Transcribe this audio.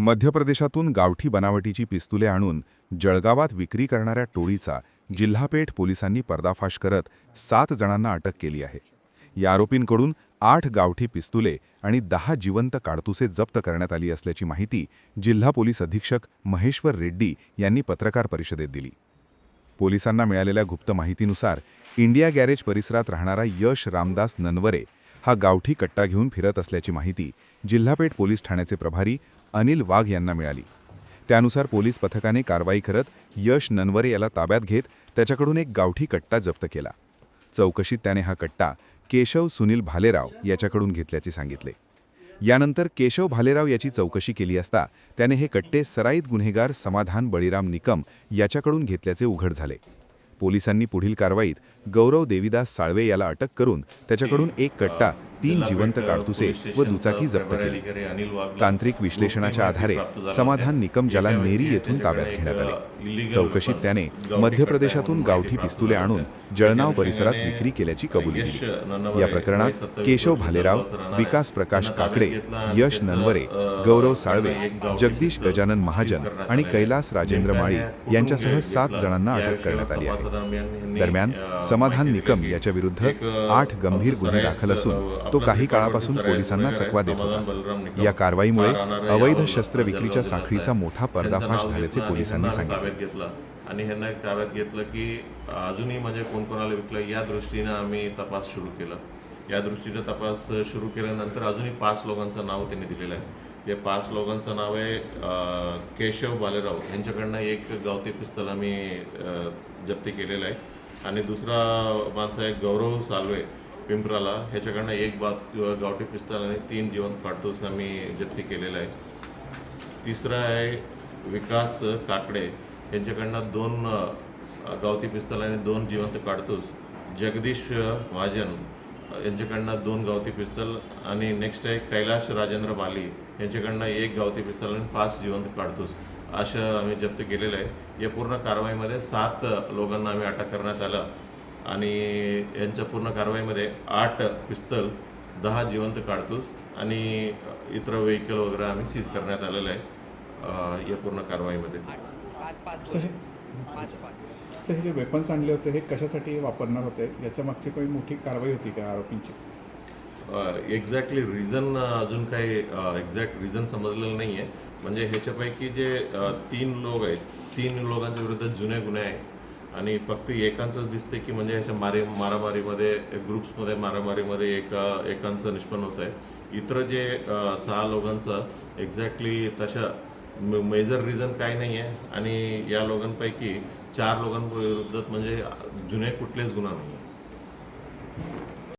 मध्य प्रदेशातून गावठी बनावटीची पिस्तुले आणून जळगावात विक्री करणाऱ्या टोळीचा जिल्हापेठ पोलिसांनी पर्दाफाश करत 7 जणांना अटक केली आहे. या आरोपींकडून 8 गावठी पिस्तुले आणि 10 जिवंत काडतुसे जप्त करण्यात आली असल्याची माहिती जिल्हा पोलीस अधीक्षक महेश्वर रेड्डी यांनी पत्रकार परिषदेत दिली. पोलिसांना मिळालेल्या गुप्त माहितीनुसार इंडिया गॅरेज परिसरात राहणारा यश रामदास ननवरे हा गावठी कट्टा घेऊन फिरत असल्याची माहिती जिल्हापेठ पोलीस ठाण्याचे प्रभारी अनिल वाघ यांना मिळाली. त्यानुसार पोलीस पथकाने कारवाई करत यश ननवरे याला ताब्यात घेत त्याच्याकडून एक गावठी कट्टा जप्त केला. चौकशीत त्याने हा कट्टा केशव सुनील भालेराव याच्याकडून घेतल्याचे सांगितले. यानंतर केशव भालेराव याची चौकशी केली असता त्याने हे कट्टे सराईत गुन्हेगार समाधान बळीराम निकम याच्याकडून घेतल्याचे उघड झाले. पोलिसांनी पुढील कारवाईत गौरव देवीदास साळवे याला अटक करून त्याच्याकडून एक कट्टा, 3 जिवंत काडतुसे व दुचाकी जप्त केली. तांत्रिक विश्लेषणाच्या आधारे समाधान निकम ज्याला नेरी येथून ताब्यात घेण्यात आले. चौकशीत त्याने मध्य प्रदेशातून गावठी पिस्तुले आणून जळगाव परिसरात विक्री केल्याची कबुली दिली. या प्रकरणात केशव भालेराव, विकास प्रकाश काकडे, यश ननवरे, गौरव साळवे, जगदीश गजानन महाजन आणि कैलास राजेंद्र माळी यांच्यासह 7 जणांना अटक करण्यात आली आहे. दरम्यान समाधान निकम याच्या विरुद्ध 8 गंभीर गुन्हे दाखल असून तो काही काळापासून पोलिसांना चकवा देत होता. या कारवाईमुळे अवैध शस्त्र विक्रीच्या साखळीचा मोठा पर्दाफाश झाल्याचे पोलिसांनी सांगितले. आणि ह्यांना ताब्यात घेतलं की अजूनही म्हणजे कोणाला विकलं या दृष्टीने आम्ही तपास सुरू केला. या दृष्टीने तपास सुरू केल्यानंतर अजूनही 5 लोकांचं नाव त्यांनी दिलेलं आहे. हे 5 लोकांचं नाव आहे केशव भालेराव यांच्याकडनं एक गावठी पिस्तल आम्ही जप्ती केलेलं आहे आणि दुसरा माणसं आहे गौरव साळवे पिंपराला, ह्याच्याकडनं एक गावठी पिस्तल आणि 3 जिवंत काडतूस आम्ही जप्ती केलेला आहे. तिसरा आहे विकास काकडे यांच्याकडनं 2 गावठी पिस्तल आणि 2 जिवंत काडतूस, जगदीश महाजन यांच्याकडनं 2 गावठी पिस्तल आणि नेक्स्ट आहे कैलाश राजेंद्र माळी यांच्याकडनं 1 गावठी पिस्तल आणि 5 जिवंत काडतूस असं आम्ही जप्त केलेलं आहे. या पूर्ण कारवाईमध्ये 7 लोकांना आम्ही अटक करण्यात आलं आणि यांच्या पूर्ण कारवाईमध्ये 8 पिस्तल, 10 जिवंत काडतूस आणि इतर व्हेकल वगैरे आम्ही सीज करण्यात आलेलं आहे या पूर्ण कारवाईमध्ये. सर, हे जे वेपन्स आणले होते हे कशासाठी वापरणार होते, याच्या मागची काही मोठी कारवाई होती का आरोपींची? एक्झॅक्टली रिझन अजून काही एक्झॅक्ट रिझन समजलेलं नाही आहे. म्हणजे ह्याच्यापैकी जे 3 लोक आहेत, 3 लोकांच्या विरुद्ध जुने गुन्हे आहेत आणि फक्त एकांचंच दिसते की म्हणजे ह्याच्या मारामारीमध्ये ग्रुप्समध्ये मारामारीमध्ये एकांचं निष्पन्न होत आहे. इतर जे 6 लोकांचं एक्झॅक्टली तशा मेजर रिझन काही नाही आहे आणि या लोकांपैकी 4 लोकांविरुद्ध म्हणजे जुने कुठलेच गुन्हा नाही आहे.